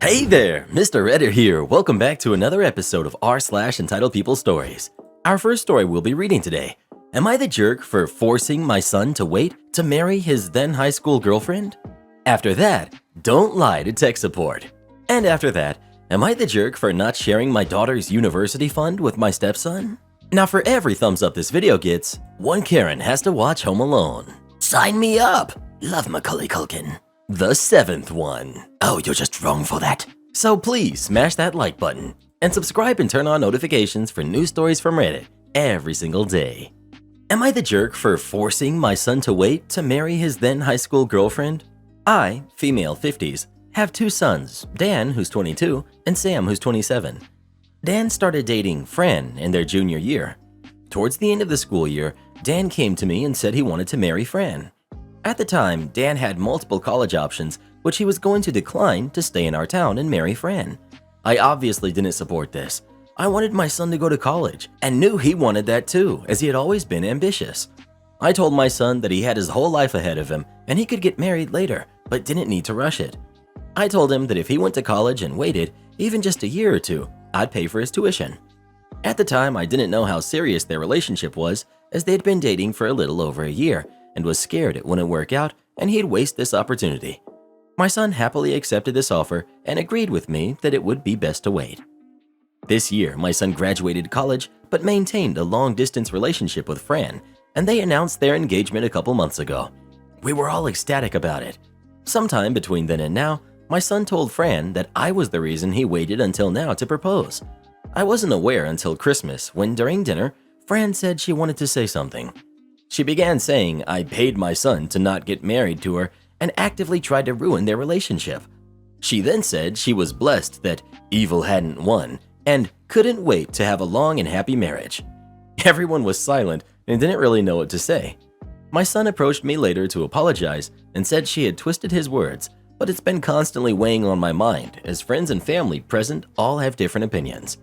Hey there, Mr. Redder here. Welcome back to another episode of r/entitled People Stories. Our first story we'll be reading today. Am I the jerk for forcing my son to wait to marry his then high school girlfriend? After that, don't lie to tech support. And after that, am I the jerk for not sharing my daughter's university fund with my stepson? Now for every thumbs up this video gets, one Karen has to watch Home Alone. Sign me up! Love Macaulay Culkin. The seventh one. Oh, you're just wrong for that. So please smash that like button and subscribe and turn on notifications for new stories from Reddit every single day. Am I the jerk for forcing my son to wait to marry his then high school girlfriend? I, female 50s, have two sons, Dan, who's 22, and Sam, who's 27. Dan started dating Fran in their junior year. Towards the end of the school year, Dan came to me and said he wanted to marry Fran. At the time, Dan had multiple college options, which he was going to decline to stay in our town and marry Fran. I obviously didn't support this. I wanted my son to go to college and knew he wanted that too, as he had always been ambitious. I told my son that he had his whole life ahead of him and he could get married later, but didn't need to rush it. I told him that if he went to college and waited, even just a year or two, I'd pay for his tuition. At the time, I didn't know how serious their relationship was, as they'd been dating for a little over a year, and was scared it wouldn't work out and he'd waste this opportunity. My son happily accepted this offer and agreed with me that it would be best to wait. This year, my son graduated college but maintained a long-distance relationship with Fran, and they announced their engagement a couple months ago. We were all ecstatic about it. Sometime between then and now, my son told Fran that I was the reason he waited until now to propose. I wasn't aware until Christmas when, during dinner, Fran said she wanted to say something. She began saying I paid my son to not get married to her and actively tried to ruin their relationship. She then said she was blessed that evil hadn't won and couldn't wait to have a long and happy marriage. Everyone was silent and didn't really know what to say. My son approached me later to apologize and said she had twisted his words, but it's been constantly weighing on my mind as friends and family present all have different opinions.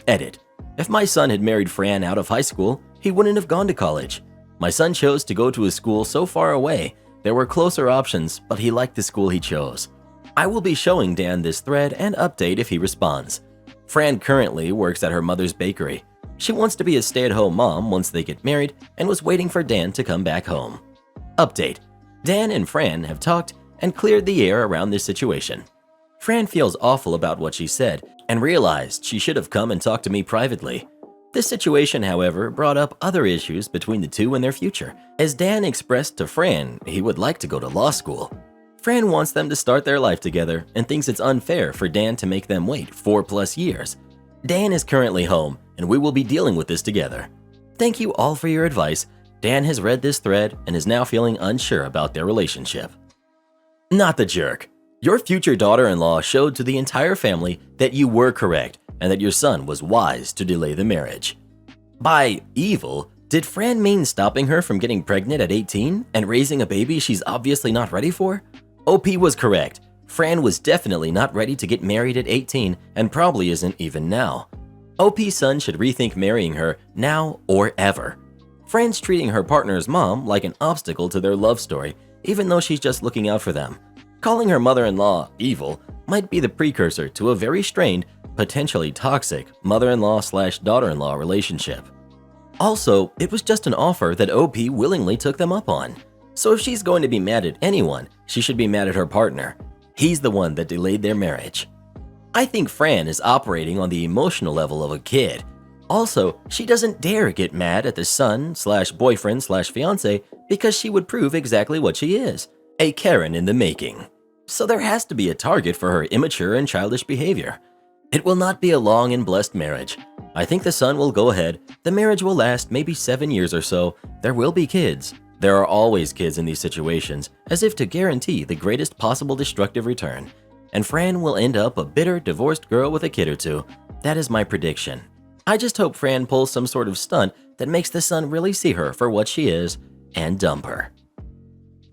Edit. If my son had married Fran out of high school, he wouldn't have gone to college. My son chose to go to a school so far away, there were closer options, but he liked the school he chose. I will be showing Dan this thread and update if he responds. Fran currently works at her mother's bakery. She wants to be a stay-at-home mom once they get married and was waiting for Dan to come back home. Update. Dan and Fran have talked and cleared the air around this situation. Fran feels awful about what she said and realized she should have come and talked to me privately. This situation, however, brought up other issues between the two and their future, as Dan expressed to Fran he would like to go to law school. Fran wants them to start their life together and thinks it's unfair for Dan to make them wait 4+ years. Dan is currently home, and we will be dealing with this together. Thank you all for your advice. Dan has read this thread and is now feeling unsure about their relationship. Not the jerk. Your future daughter-in-law showed to the entire family that you were correct and that your son was wise to delay the marriage. By evil, did Fran mean stopping her from getting pregnant at 18 and raising a baby she's obviously not ready for? OP was correct. Fran was definitely not ready to get married at 18 and probably isn't even now. OP's son should rethink marrying her now or ever. Fran's treating her partner's mom like an obstacle to their love story, even though she's just looking out for them. Calling her mother-in-law evil might be the precursor to a very strained, potentially toxic mother-in-law/daughter-in-law relationship. Also, it was just an offer that OP willingly took them up on. So if she's going to be mad at anyone, she should be mad at her partner. He's the one that delayed their marriage. I think Fran is operating on the emotional level of a kid. Also, she doesn't dare get mad at the son/boyfriend/fiance because she would prove exactly what she is, a Karen in the making. So there has to be a target for her immature and childish behavior. It will not be a long and blessed marriage. I think the son will go ahead, the marriage will last maybe 7 years or so, there will be kids. There are always kids in these situations, as if to guarantee the greatest possible destructive return. And Fran will end up a bitter, divorced girl with a kid or two. That is my prediction. I just hope Fran pulls some sort of stunt that makes the son really see her for what she is and dump her.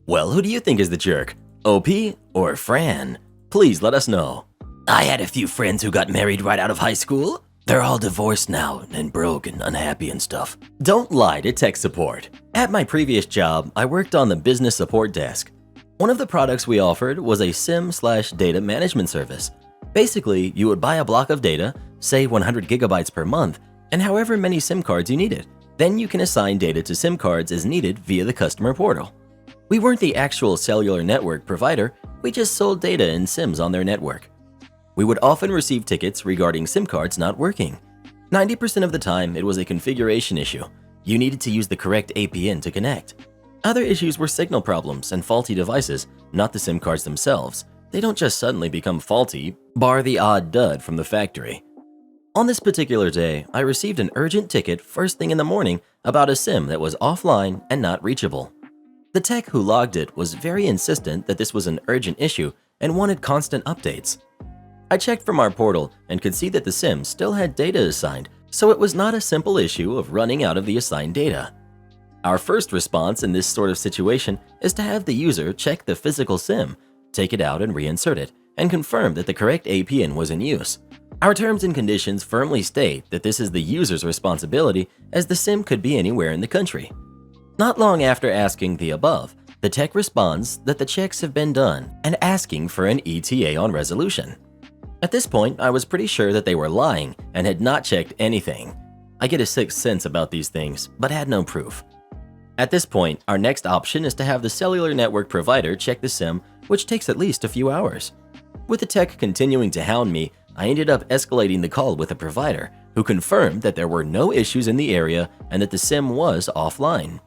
Well, who do you think is the jerk? OP or Fran? Please let us know. I had a few friends who got married right out of high school. They're all divorced now and broke and unhappy and stuff. Don't lie to tech support. At my previous job, I worked on the business support desk. One of the products we offered was a SIM/data management service. Basically, you would buy a block of data, say 100 gigabytes per month, and however many SIM cards you needed. Then you can assign data to SIM cards as needed via the customer portal. We weren't the actual cellular network provider, we just sold data and SIMs on their network. We would often receive tickets regarding SIM cards not working. 90% of the time, it was a configuration issue. You needed to use the correct APN to connect. Other issues were signal problems and faulty devices, not the SIM cards themselves. They don't just suddenly become faulty, bar the odd dud from the factory. On this particular day, I received an urgent ticket first thing in the morning about a SIM that was offline and not reachable. The tech who logged it was very insistent that this was an urgent issue and wanted constant updates. I checked from our portal and could see that the SIM still had data assigned, so it was not a simple issue of running out of the assigned data. Our first response in this sort of situation is to have the user check the physical SIM, take it out and reinsert it, and confirm that the correct APN was in use. Our terms and conditions firmly state that this is the user's responsibility, as the SIM could be anywhere in the country. Not long after asking the above, the tech responds that the checks have been done and asking for an ETA on resolution. At this point, I was pretty sure that they were lying and had not checked anything. I get a sixth sense about these things, but had no proof. At this point, our next option is to have the cellular network provider check the SIM, which takes at least a few hours. With the tech continuing to hound me, I ended up escalating the call with the provider, who confirmed that there were no issues in the area and that the SIM was offline.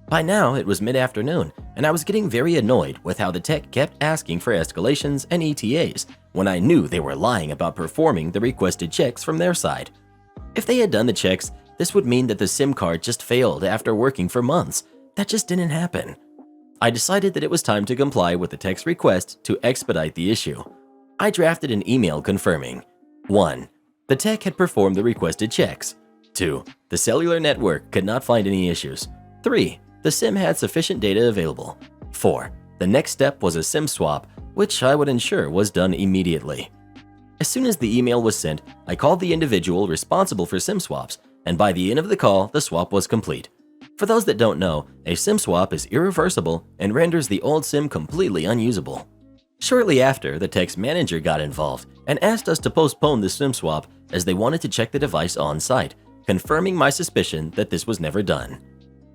By now, it was mid-afternoon, and I was getting very annoyed with how the tech kept asking for escalations and ETAs when I knew they were lying about performing the requested checks from their side. If they had done the checks, this would mean that the SIM card just failed after working for months. That just didn't happen. I decided that it was time to comply with the tech's request to expedite the issue. I drafted an email confirming 1. The tech had performed the requested checks. 2. The cellular network could not find any issues. 3. The SIM had sufficient data available. 4. The next step was a SIM swap, which I would ensure was done immediately. As soon as the email was sent, I called the individual responsible for SIM swaps, and by the end of the call, the swap was complete. For those that don't know, a SIM swap is irreversible and renders the old SIM completely unusable. Shortly after, the tech's manager got involved and asked us to postpone the SIM swap as they wanted to check the device on site, confirming my suspicion that this was never done.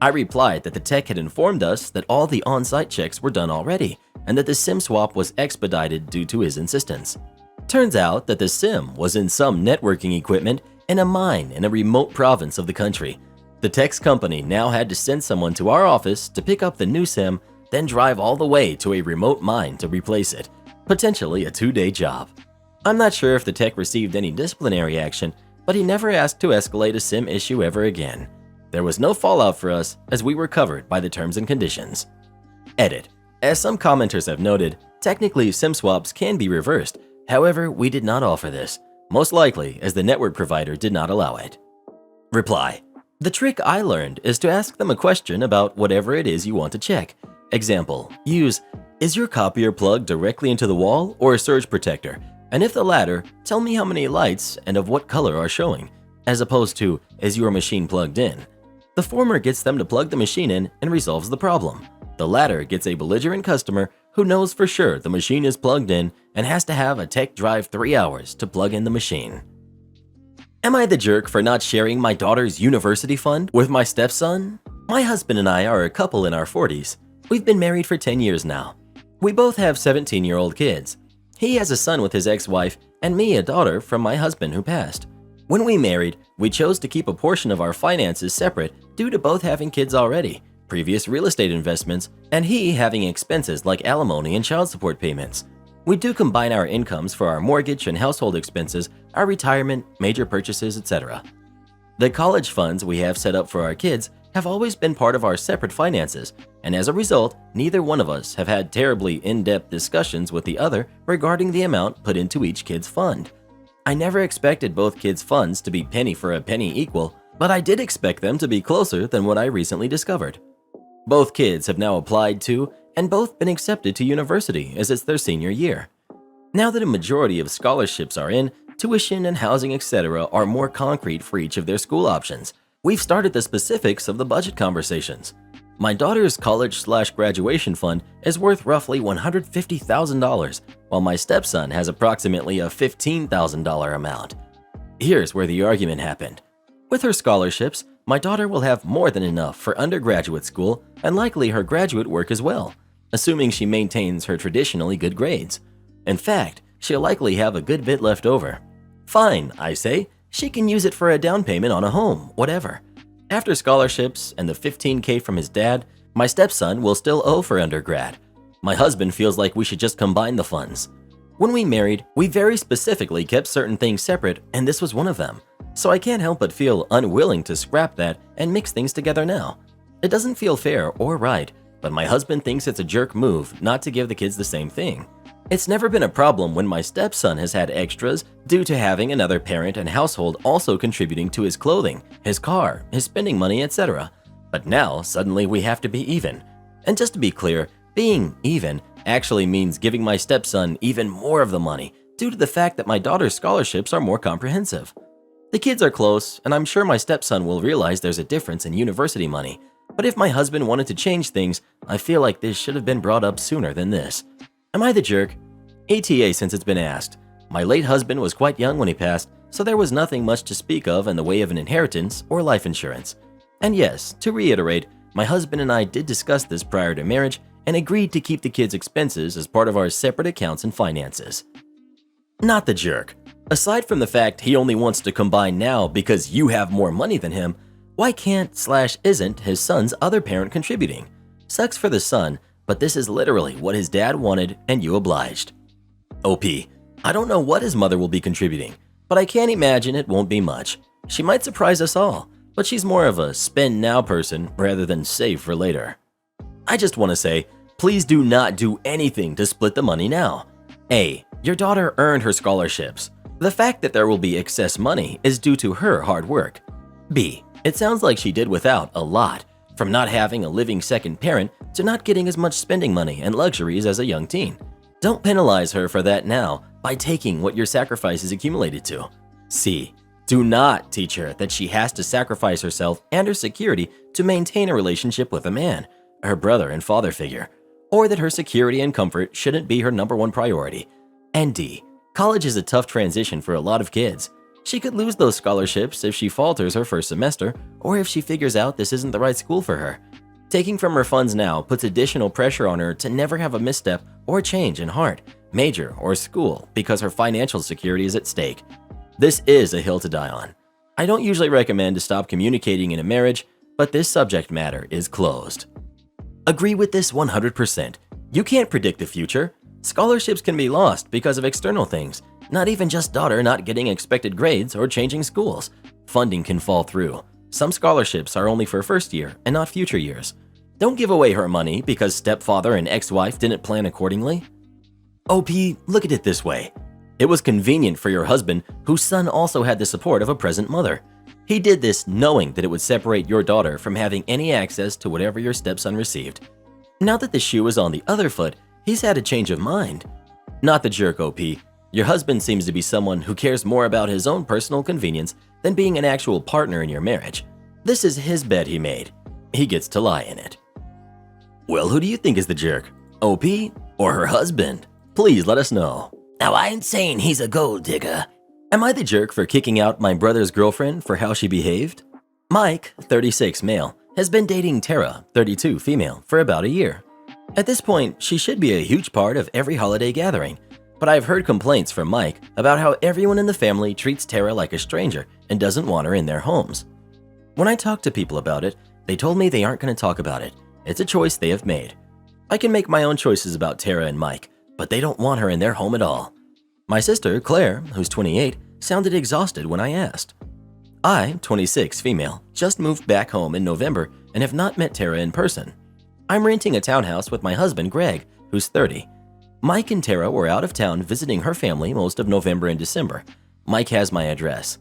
I replied that the tech had informed us that all the on-site checks were done already and that the SIM swap was expedited due to his insistence. Turns out that the SIM was in some networking equipment in a mine in a remote province of the country. The tech's company now had to send someone to our office to pick up the new SIM, then drive all the way to a remote mine to replace it, potentially a 2-day job. I'm not sure if the tech received any disciplinary action, but he never asked to escalate a SIM issue ever again. There was no fallout for us as we were covered by the terms and conditions. Edit. As some commenters have noted, technically SIM swaps can be reversed. However, we did not offer this, most likely as the network provider did not allow it. Reply. The trick I learned is to ask them a question about whatever it is you want to check. Example, use, is your copier plugged directly into the wall or a surge protector? And if the latter, tell me how many lights and of what color are showing, as opposed to, is your machine plugged in? The former gets them to plug the machine in and resolves the problem. The latter gets a belligerent customer who knows for sure the machine is plugged in and has to have a tech drive 3 hours to plug in the machine. Am I the jerk for not sharing my daughter's university fund with my stepson? My husband and I are a couple in our 40s. We've been married for 10 years now. We both have 17-year-old kids. He has a son with his ex-wife and me a daughter from my husband who passed. When we married, we chose to keep a portion of our finances separate due to both having kids already, previous real estate investments, and he having expenses like alimony and child support payments. We do combine our incomes for our mortgage and household expenses, our retirement, major purchases, etc. The college funds we have set up for our kids have always been part of our separate finances, and as a result, neither one of us have had terribly in-depth discussions with the other regarding the amount put into each kid's fund. I never expected both kids' funds to be penny for a penny equal, but I did expect them to be closer than what I recently discovered. Both kids have now applied to and both been accepted to university as it's their senior year. Now that a majority of scholarships are in, tuition and housing etc. are more concrete for each of their school options. We've started the specifics of the budget conversations. My daughter's college/graduation fund is worth roughly $150,000, while my stepson has approximately a $15,000 amount. Here's where the argument happened. With her scholarships, my daughter will have more than enough for undergraduate school and likely her graduate work as well, assuming she maintains her traditionally good grades. In fact, she'll likely have a good bit left over. Fine, I say, she can use it for a down payment on a home, whatever. After scholarships and the $15K from his dad, my stepson will still owe for undergrad. My husband feels like we should just combine the funds. When we married, we very specifically kept certain things separate, and this was one of them. So I can't help but feel unwilling to scrap that and mix things together now. It doesn't feel fair or right, but my husband thinks it's a jerk move not to give the kids the same thing. It's never been a problem when my stepson has had extras due to having another parent and household also contributing to his clothing, his car, his spending money, etc. But now, suddenly we have to be even. And just to be clear, being even actually means giving my stepson even more of the money due to the fact that my daughter's scholarships are more comprehensive. The kids are close, and I'm sure my stepson will realize there's a difference in university money. But if my husband wanted to change things, I feel like this should have been brought up sooner than this. Am I the jerk? ETA since it's been asked. My late husband was quite young when he passed, so there was nothing much to speak of in the way of an inheritance or life insurance. And yes, to reiterate, my husband and I did discuss this prior to marriage and agreed to keep the kids' expenses as part of our separate accounts and finances. Not the jerk. Aside from the fact he only wants to combine now because you have more money than him, why can't/isn't his son's other parent contributing? Sucks for the son, but this is literally what his dad wanted and you obliged. OP, I don't know what his mother will be contributing, but I can't imagine it won't be much. She might surprise us all, but she's more of a spend now person rather than save for later. I just want to say, please do not do anything to split the money now. A, your daughter earned her scholarships. The fact that there will be excess money is due to her hard work. B, it sounds like she did without a lot, from not having a living second parent to not getting as much spending money and luxuries as a young teen. Don't penalize her for that now by taking what your sacrifices accumulated to. C, do not teach her that she has to sacrifice herself and her security to maintain a relationship with a man, her brother and father figure, or that her security and comfort shouldn't be her #1 priority. And D, college is a tough transition for a lot of kids. She could lose those scholarships if she falters her first semester or if she figures out this isn't the right school for her. Taking from her funds now puts additional pressure on her to never have a misstep or change in heart, major, or school because her financial security is at stake. This is a hill to die on. I don't usually recommend to stop communicating in a marriage, but this subject matter is closed. Agree with this 100%. You can't predict the future. Scholarships can be lost because of external things, not even just daughter not getting expected grades or changing schools. Funding can fall through. Some scholarships are only for first year and not future years. Don't give away her money because stepfather and ex-wife didn't plan accordingly. OP, look at it this way. It was convenient for your husband, whose son also had the support of a present mother. He did this knowing that it would separate your daughter from having any access to whatever your stepson received. Now that the shoe is on the other foot, he's had a change of mind. Not the jerk, OP. Your husband seems to be someone who cares more about his own personal convenience than being an actual partner in your marriage. This is his bed he made. He gets to lie in it. Well, who do you think is the jerk? OP or her husband? Please let us know. Now, I ain't saying he's a gold digger. Am I the jerk for kicking out my brother's girlfriend for how she behaved? Mike, 36 male, has been dating Tara, 32 female, for about a year. At this point, she should be a huge part of every holiday gathering, but I've heard complaints from Mike about how everyone in the family treats Tara like a stranger and doesn't want her in their homes. When I talk to people about it, they told me they aren't going to talk about it. It's a choice they have made. I can make my own choices about Tara and Mike, but they don't want her in their home at all. My sister, Claire, who's 28, sounded exhausted when I asked. I, 26 female, just moved back home in November and have not met Tara in person. I'm renting a townhouse with my husband, Greg, who's 30. Mike and Tara were out of town visiting her family most of November and December. Mike has my address.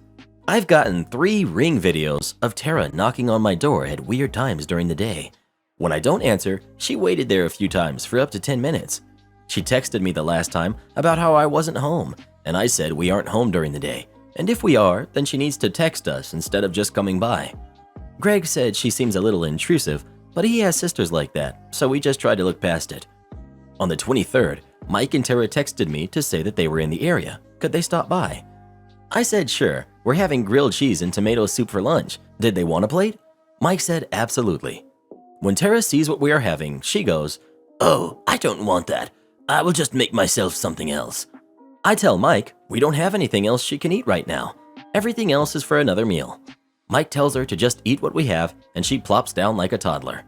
I've gotten 3 ring videos of Tara knocking on my door at weird times during the day. When I don't answer, she waited there a few times for up to 10 minutes. She texted me the last time about how I wasn't home, and I said we aren't home during the day, and if we are, then she needs to text us instead of just coming by. Greg said she seems a little intrusive, but he has sisters like that, so we just tried to look past it. On the 23rd, Mike and Tara texted me to say that they were in the area. Could they stop by? I said sure, we're having grilled cheese and tomato soup for lunch. Did they want a plate? Mike said absolutely. When Tara sees what we are having, she goes, "Oh, I don't want that. I will just make myself something else." I tell Mike we don't have anything else she can eat right now. Everything else is for another meal. Mike tells her to just eat what we have, and she plops down like a toddler.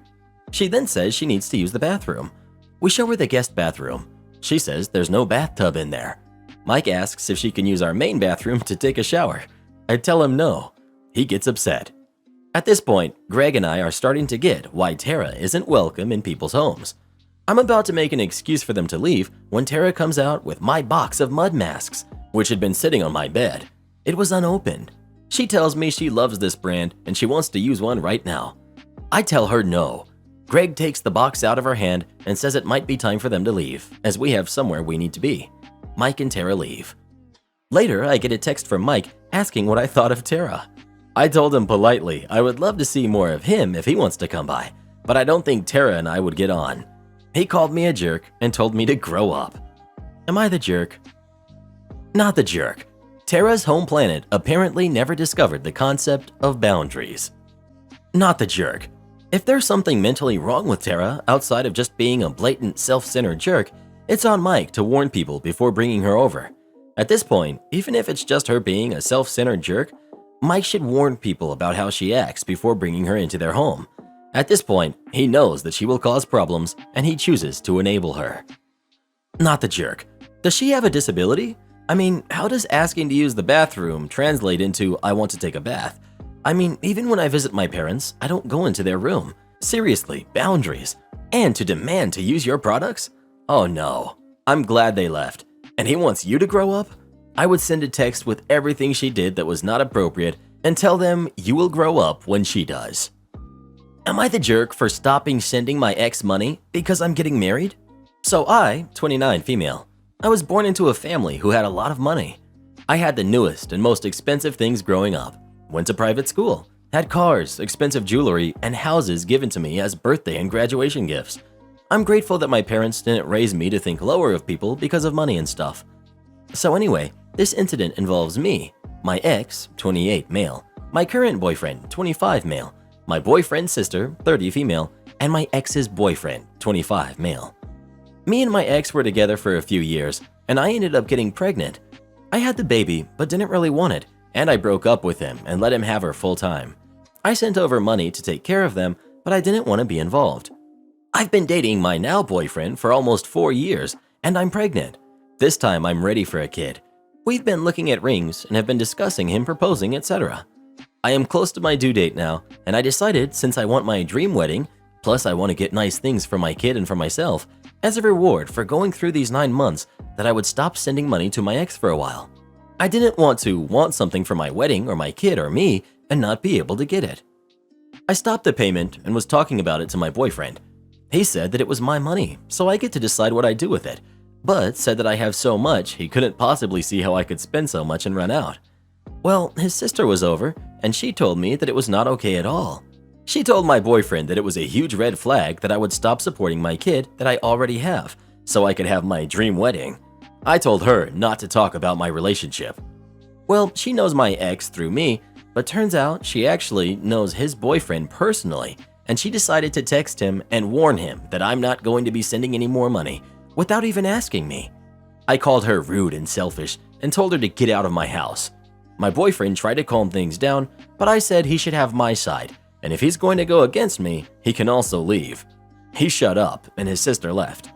She then says she needs to use the bathroom. We show her the guest bathroom. She says there's no bathtub in there. Mike asks if she can use our main bathroom to take a shower. I tell him no. He gets upset. At this point, Greg and I are starting to get why Tara isn't welcome in people's homes. I'm about to make an excuse for them to leave when Tara comes out with my box of mud masks, which had been sitting on my bed. It was unopened. She tells me she loves this brand and she wants to use one right now. I tell her no. Greg takes the box out of her hand and says it might be time for them to leave, as we have somewhere we need to be. Mike and Tara leave. Later, I get a text from Mike asking what I thought of Tara. I told him politely I would love to see more of him if he wants to come by, but I don't think Tara and I would get on. He called me a jerk and told me to grow up. Am I the jerk? Not the jerk. Tara's home planet apparently never discovered the concept of boundaries. Not the jerk. If there's something mentally wrong with Tara outside of just being a blatant self-centered jerk, it's on Mike to warn people before bringing her over. At this point, even if it's just her being a self-centered jerk, Mike should warn people about how she acts before bringing her into their home. At this point, he knows that she will cause problems and he chooses to enable her. Not the jerk. Does she have a disability? I mean, how does asking to use the bathroom translate into "I want to take a bath"? I mean, even when I visit my parents, I don't go into their room. Seriously, boundaries. And to demand to use your products? Oh no. I'm glad they left. And he wants you to grow up? I would send a text with everything she did that was not appropriate and tell them you will grow up when she does. Am I the jerk for stopping sending my ex money because I'm getting married? So I, 29 female, I was born into a family who had a lot of money. I had the newest and most expensive things growing up. Went to private school, had cars, expensive jewelry, and houses given to me as birthday and graduation gifts. I'm grateful that my parents didn't raise me to think lower of people because of money and stuff. So anyway, this incident involves me, my ex, 28 male, my current boyfriend, 25 male, my boyfriend's sister, 30 female, and my ex's boyfriend, 25 male. Me and my ex were together for a few years, and I ended up getting pregnant. I had the baby, but didn't really want it, and I broke up with him and let him have her full time. I sent over money to take care of them, but I didn't want to be involved. I've been dating my now boyfriend for almost 4 years, and I'm pregnant. This time I'm ready for a kid. We've been looking at rings and have been discussing him proposing, etc. I am close to my due date now, and I decided since I want my dream wedding, plus I want to get nice things for my kid and for myself, as a reward for going through these 9 months, that I would stop sending money to my ex for a while. I didn't want to want something for my wedding or my kid or me and not be able to get it. I stopped the payment and was talking about it to my boyfriend. He said that it was my money, so I get to decide what I do with it, but said that I have so much he couldn't possibly see how I could spend so much and run out. Well, his sister was over, and she told me that it was not okay at all. She told my boyfriend that it was a huge red flag that I would stop supporting my kid that I already have, so I could have my dream wedding. I told her not to talk about my relationship. Well, she knows my ex through me, but turns out she actually knows his boyfriend personally, and she decided to text him and warn him that I'm not going to be sending any more money without even asking me. I called her rude and selfish and told her to get out of my house. My boyfriend tried to calm things down, but I said he should have my side, and if he's going to go against me, he can also leave. He shut up and his sister left.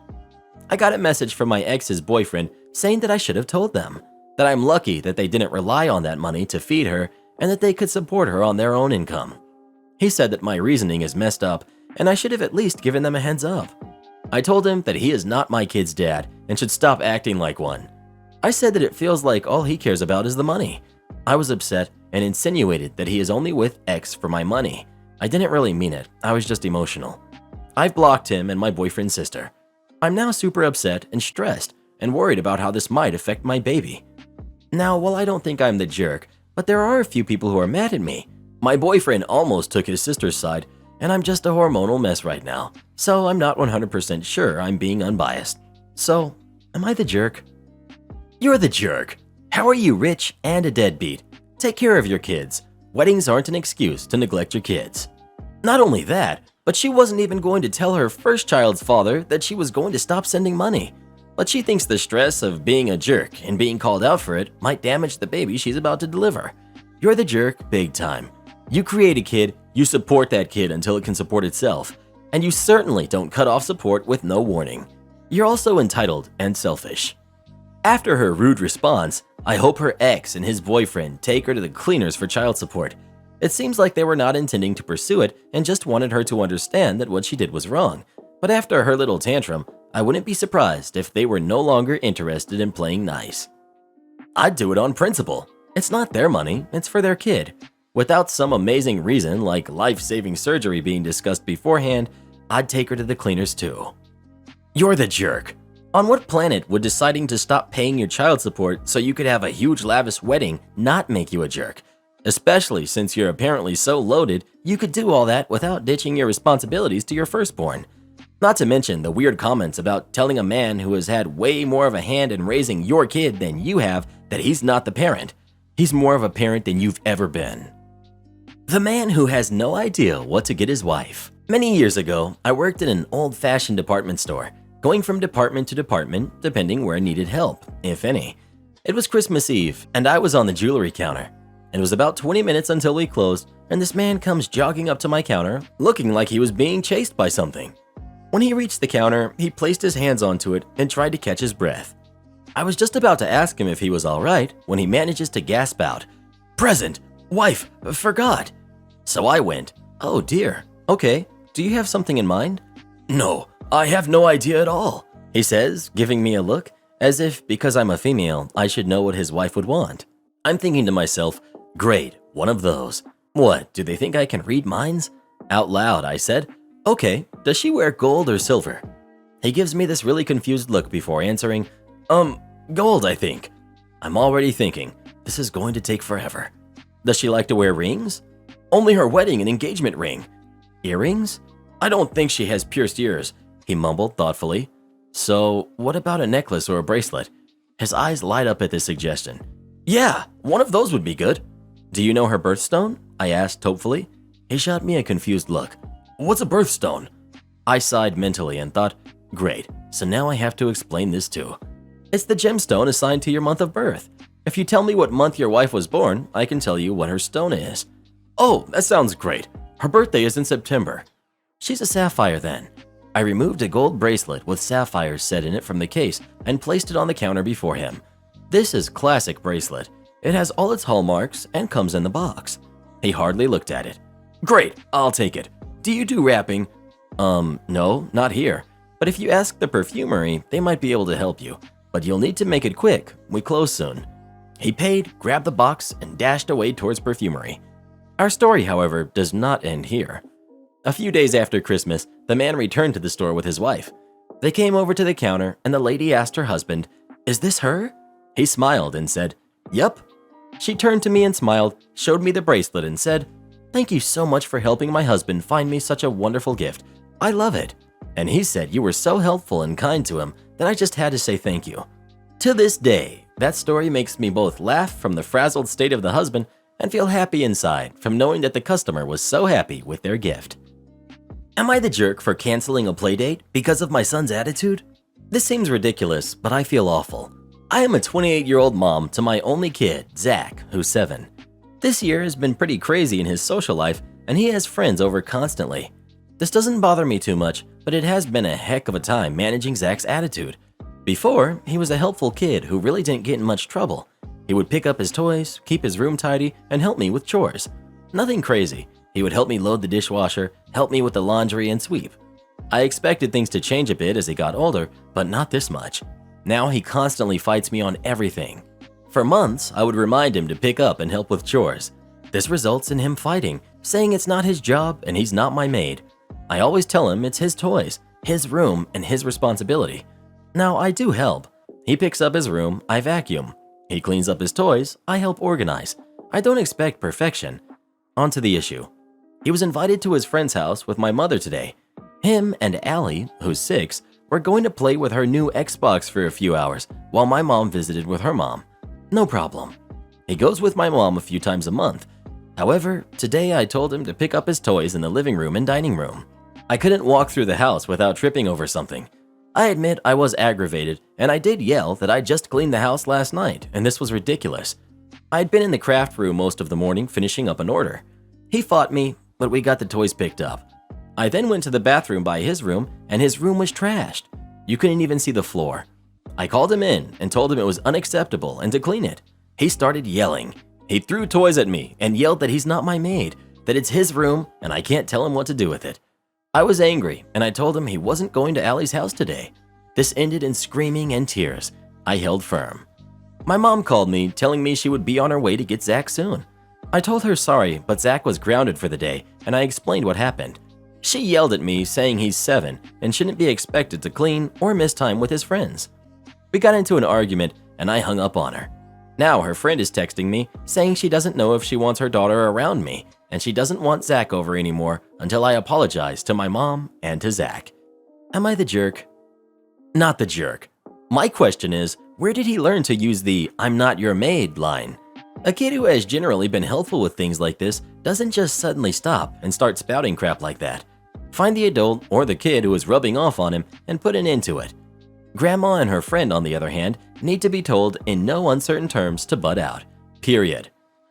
I got a message from my ex's boyfriend saying that I should have told them, that I'm lucky that they didn't rely on that money to feed her and that they could support her on their own income. He said that my reasoning is messed up and I should have at least given them a heads up. I told him that he is not my kid's dad and should stop acting like one. I said that it feels like all he cares about is the money. I was upset and insinuated that he is only with X for my money. I didn't really mean it, I was just emotional. I've blocked him and my boyfriend's sister. I'm now super upset and stressed and worried about how this might affect my baby. Now, while I don't think I'm the jerk, but there are a few people who are mad at me. My boyfriend almost took his sister's side, and I'm just a hormonal mess right now, so I'm not 100% sure I'm being unbiased. So, Am I the jerk? You're the jerk. How are you rich and a deadbeat? Take care of your kids. Weddings aren't an excuse to neglect your kids. Not only that, but she wasn't even going to tell her first child's father that she was going to stop sending money. But she thinks the stress of being a jerk and being called out for it might damage the baby she's about to deliver. You're the jerk big time. You create a kid, you support that kid until it can support itself, and you certainly don't cut off support with no warning. You're also entitled and selfish. After her rude response, I hope her ex and his boyfriend take her to the cleaners for child support. It seems like they were not intending to pursue it and just wanted her to understand that what she did was wrong. But after her little tantrum, I wouldn't be surprised if they were no longer interested in playing nice. I'd do it on principle. It's not their money, it's for their kid. Without some amazing reason like life-saving surgery being discussed beforehand, I'd take her to the cleaners too. You're the jerk. On what planet would deciding to stop paying your child support so you could have a huge lavish wedding not make you a jerk? Especially since you're apparently so loaded, you could do all that without ditching your responsibilities to your firstborn. Not to mention the weird comments about telling a man who has had way more of a hand in raising your kid than you have that he's not the parent. He's more of a parent than you've ever been. The man who has no idea what to get his wife. Many years ago, I worked in an old-fashioned department store, going from department to department depending where I needed help, if any. It was Christmas Eve, and I was on the jewelry counter. It was about 20 minutes until we closed, and this man comes jogging up to my counter, looking like he was being chased by something. When he reached the counter, he placed his hands onto it and tried to catch his breath. I was just about to ask him if he was alright when he manages to gasp out, "Present! Wife! Forgot!" So I went, "Oh dear, okay, do you have something in mind?" "No, I have no idea at all," he says, giving me a look, as if because I'm a female, I should know what his wife would want. I'm thinking to myself, great, one of those. What, do they think I can read minds? Out loud, I said, "Okay, does she wear gold or silver?" He gives me this really confused look before answering, Gold, I think." I'm already thinking, this is going to take forever. Does she like to wear rings? Only her wedding and engagement ring. Earrings? I don't think she has pierced ears, he mumbled thoughtfully. So, what about a necklace or a bracelet? His eyes light up at this suggestion. Yeah, one of those would be good. Do you know her birthstone? I asked hopefully. He shot me a confused look. What's a birthstone? I sighed mentally and thought, great, so now I have to explain this too. It's the gemstone assigned to your month of birth. If you tell me what month your wife was born, I can tell you what her stone is. Oh, that sounds great. Her birthday is in September. She's a sapphire then. I removed a gold bracelet with sapphires set in it from the case and placed it on the counter before him. This is classic bracelet. It has all its hallmarks and comes in the box. He hardly looked at it. Great, I'll take it. Do you do wrapping? No, not here. But if you ask the perfumery, they might be able to help you. But you'll need to make it quick. We close soon. He paid, grabbed the box, and dashed away towards perfumery. Our story, however, does not end here. A few days after Christmas, the man returned to the store with his wife. They came over to the counter, and the lady asked her husband, "Is this her?" He smiled and said, "Yup." She turned to me and smiled, showed me the bracelet, and said, "Thank you so much for helping my husband find me such a wonderful gift. I love it." And he said you were so helpful and kind to him that I just had to say thank you. To this day, that story makes me both laugh from the frazzled state of the husband and feel happy inside from knowing that the customer was so happy with their gift. Am I the jerk for canceling a playdate because of my son's attitude? This seems ridiculous, but I feel awful. I am a 28-year-old mom to my only kid, Zach, who's 7. This year has been pretty crazy in his social life, and he has friends over constantly. This doesn't bother me too much, but it has been a heck of a time managing Zach's attitude. Before, he was a helpful kid who really didn't get in much trouble. He would pick up his toys, keep his room tidy, and help me with chores. Nothing crazy. He would help me load the dishwasher, help me with the laundry, and sweep. I expected things to change a bit as he got older, but not this much. Now he constantly fights me on everything. For months, I would remind him to pick up and help with chores. This results in him fighting, saying it's not his job and he's not my maid. I always tell him it's his toys, his room, and his responsibility. Now, I do help. He picks up his room, I vacuum. He cleans up his toys, I help organize. I don't expect perfection. On to the issue. He was invited to his friend's house with my mother today. Him and Allie, who's 6, were going to play with her new Xbox for a few hours while my mom visited with her mom. No problem. He goes with my mom a few times a month. However, today I told him to pick up his toys in the living room and dining room. I couldn't walk through the house without tripping over something. I admit I was aggravated, and I did yell that I just cleaned the house last night, and this was ridiculous. I had been in the craft room most of the morning finishing up an order. He fought me, but we got the toys picked up. I then went to the bathroom by his room, and his room was trashed. You couldn't even see the floor. I called him in and told him it was unacceptable and to clean it. He started yelling. He threw toys at me and yelled that he's not my maid, that it's his room and I can't tell him what to do with it. I was angry, and I told him he wasn't going to Allie's house today. This ended in screaming and tears. I held firm. My mom called me, telling me she would be on her way to get Zach soon. I told her sorry, but Zach was grounded for the day, and I explained what happened. She yelled at me, saying he's 7 and shouldn't be expected to clean or miss time with his friends. We got into an argument, and I hung up on her. Now her friend is texting me, saying she doesn't know if she wants her daughter around me, and she doesn't want Zach over anymore until I apologize to my mom and to Zach. Am I the jerk? Not the jerk. My question is, where did he learn to use the "I'm not your maid" line? A kid who has generally been helpful with things like this doesn't just suddenly stop and start spouting crap like that. Find the adult or the kid who is rubbing off on him and put an end to it. Grandma and her friend, on the other hand, need to be told in no uncertain terms to butt out. Period.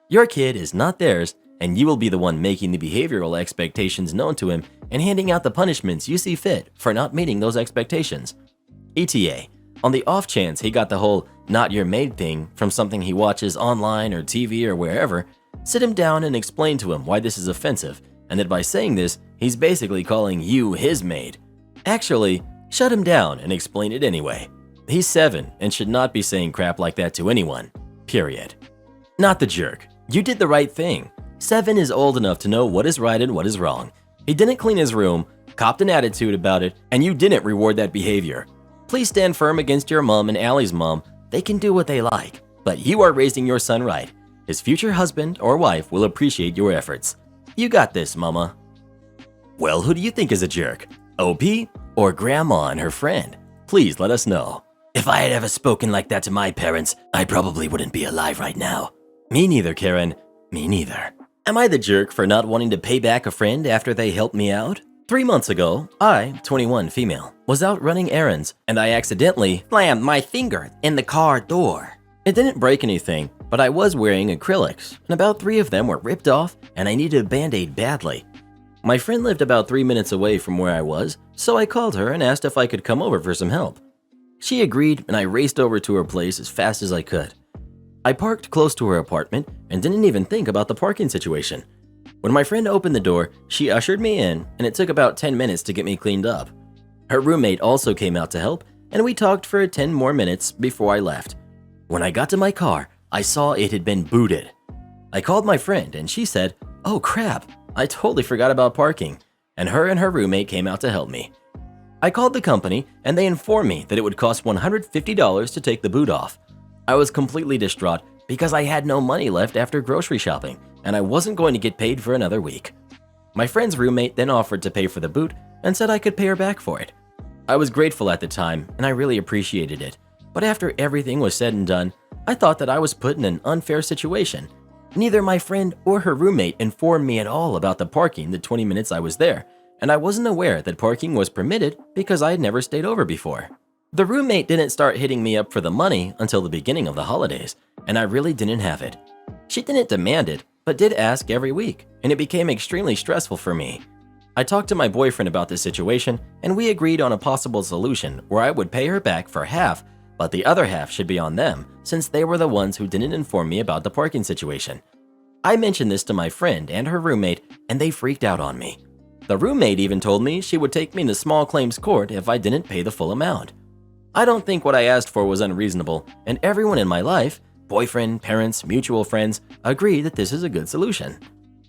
Your kid is not theirs, and you will be the one making the behavioral expectations known to him and handing out the punishments you see fit for not meeting those expectations. ETA, on the off chance he got the whole "not your maid" thing from something he watches online or TV or wherever, sit him down and explain to him why this is offensive, and that by saying this, he's basically calling you his maid. Actually, shut him down and explain it anyway. He's 7 and should not be saying crap like that to anyone. Period. Not the jerk. You did the right thing. 7 is old enough to know what is right and what is wrong. He didn't clean his room, copped an attitude about it, and you didn't reward that behavior. Please stand firm against your mom and Allie's mom. They can do what they like, but you are raising your son right. His future husband or wife will appreciate your efforts. You got this, mama. Well, who do you think is a jerk? OP or Grandma and her friend? Please let us know. If I had ever spoken like that to my parents, I probably wouldn't be alive right now. Me neither, Karen. Me neither. Am I the jerk for not wanting to pay back a friend after they helped me out? 3 months ago, I, 21 female, was out running errands, and I accidentally slammed my finger in the car door. It didn't break anything, but I was wearing acrylics, and about 3 of them were ripped off, and I needed a band-aid badly. My friend lived about 3 minutes away from where I was, so I called her and asked if I could come over for some help. She agreed, and I raced over to her place as fast as I could. I parked close to her apartment and didn't even think about the parking situation. When my friend opened the door, she ushered me in, and it took about 10 minutes to get me cleaned up. Her roommate also came out to help, and we talked for 10 more minutes before I left. When I got to my car, I saw it had been booted. I called my friend, and she said, "Oh crap, I totally forgot about parking," and her roommate came out to help me. I called the company, and they informed me that it would cost $150 to take the boot off. I was completely distraught because I had no money left after grocery shopping, and I wasn't going to get paid for another week. My friend's roommate then offered to pay for the boot and said I could pay her back for it. I was grateful at the time, and I really appreciated it, but after everything was said and done, I thought that I was put in an unfair situation. Neither my friend or her roommate informed me at all about the parking the 20 minutes I was there, and I wasn't aware that parking was permitted because I had never stayed over before. The roommate didn't start hitting me up for the money until the beginning of the holidays, and I really didn't have it. She didn't demand it, but did ask every week, and it became extremely stressful for me. I talked to my boyfriend about this situation, and we agreed on a possible solution where I would pay her back for half, but the other half should be on them since they were the ones who didn't inform me about the parking situation. I mentioned this to my friend and her roommate, and they freaked out on me. The roommate even told me she would take me to small claims court if I didn't pay the full amount. I don't think what I asked for was unreasonable, and everyone in my life, boyfriend, parents, mutual friends, agree that this is a good solution.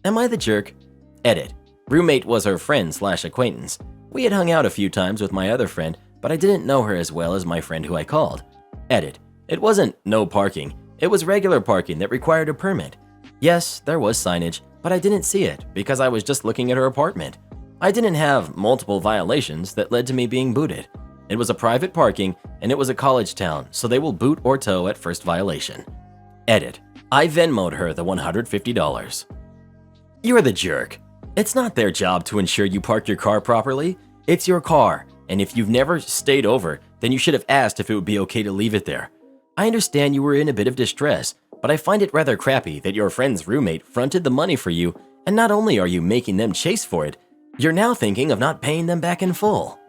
Am I the jerk? Edit. Roommate was her friend/acquaintance. We had hung out a few times with my other friend, but I didn't know her as well as my friend who I called. Edit. It wasn't no parking. It was regular parking that required a permit. Yes, there was signage, but I didn't see it because I was just looking at her apartment. I didn't have multiple violations that led to me being booted. It was a private parking, and it was a college town, so they will boot or tow at first violation. Edit. I Venmo'd her the $150. You're the jerk. It's not their job to ensure you park your car properly. It's your car, and if you've never stayed over, then you should have asked if it would be okay to leave it there. I understand you were in a bit of distress, but I find it rather crappy that your friend's roommate fronted the money for you, and not only are you making them chase for it, you're now thinking of not paying them back in full.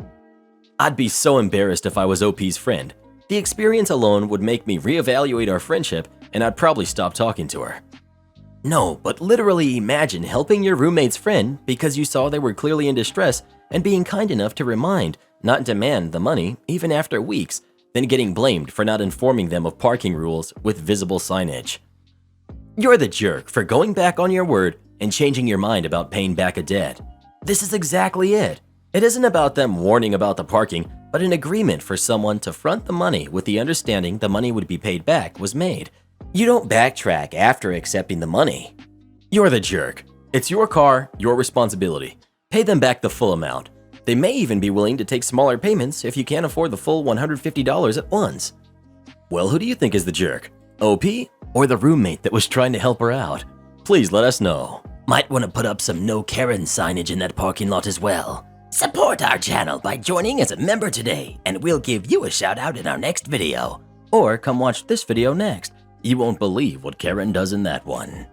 I'd be so embarrassed if I was OP's friend. The experience alone would make me reevaluate our friendship, and I'd probably stop talking to her. No, but literally imagine helping your roommate's friend because you saw they were clearly in distress and being kind enough to remind, not demand the money, even after weeks, then getting blamed for not informing them of parking rules with visible signage. You're the jerk for going back on your word and changing your mind about paying back a debt. This is exactly it. It isn't about them warning about the parking, but an agreement for someone to front the money with the understanding the money would be paid back was made. You don't backtrack after accepting the money. You're the jerk. It's your car, your responsibility. Pay them back the full amount. They may even be willing to take smaller payments if you can't afford the full $150 at once. Well, who do you think is the jerk? OP or the roommate that was trying to help her out? Please let us know. Might want to put up some no Karen signage in that parking lot as well. Support our channel by joining as a member today, and we'll give you a shout out in our next video. Or come watch this video next. You won't believe what Karen does in that one.